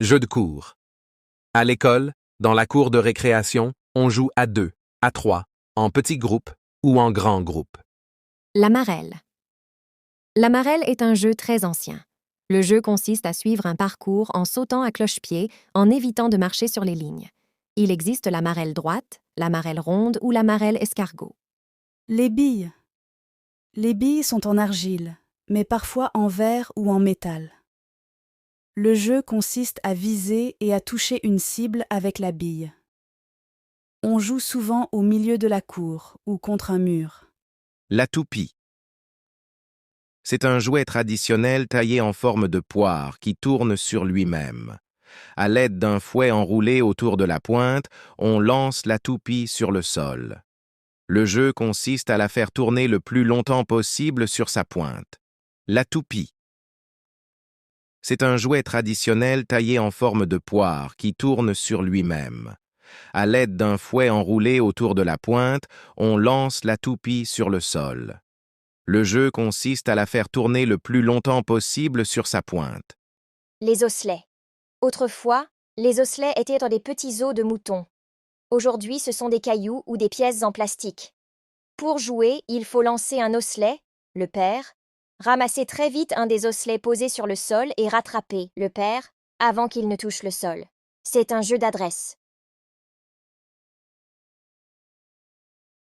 Jeu de cour. À l'école, dans la cour de récréation, on joue à 2, à 3, en petits groupes ou en grands groupes. La marelle. La marelle est un jeu très ancien. Le jeu consiste à suivre un parcours en sautant à cloche-pied, en évitant de marcher sur les lignes. Il existe la marelle droite, la marelle ronde ou la marelle escargot. Les billes. Les billes sont en argile, mais parfois en verre ou en métal. Le jeu consiste à viser et à toucher une cible avec la bille. On joue souvent au milieu de la cour ou contre un mur. La toupie. C'est un jouet traditionnel taillé en forme de poire qui tourne sur lui-même. À l'aide d'un fouet enroulé autour de la pointe, on lance la toupie sur le sol. Le jeu consiste à la faire tourner le plus longtemps possible sur sa pointe. La toupie. C'est un jouet traditionnel taillé en forme de poire qui tourne sur lui-même. À l'aide d'un fouet enroulé autour de la pointe, on lance la toupie sur le sol. Le jeu consiste à la faire tourner le plus longtemps possible sur sa pointe. Les osselets. Autrefois, les osselets étaient dans des petits os de mouton. Aujourd'hui, ce sont des cailloux ou des pièces en plastique. Pour jouer, il faut lancer un osselet, le père, ramasser très vite un des osselets posés sur le sol et rattraper le père avant qu'il ne touche le sol. C'est un jeu d'adresse.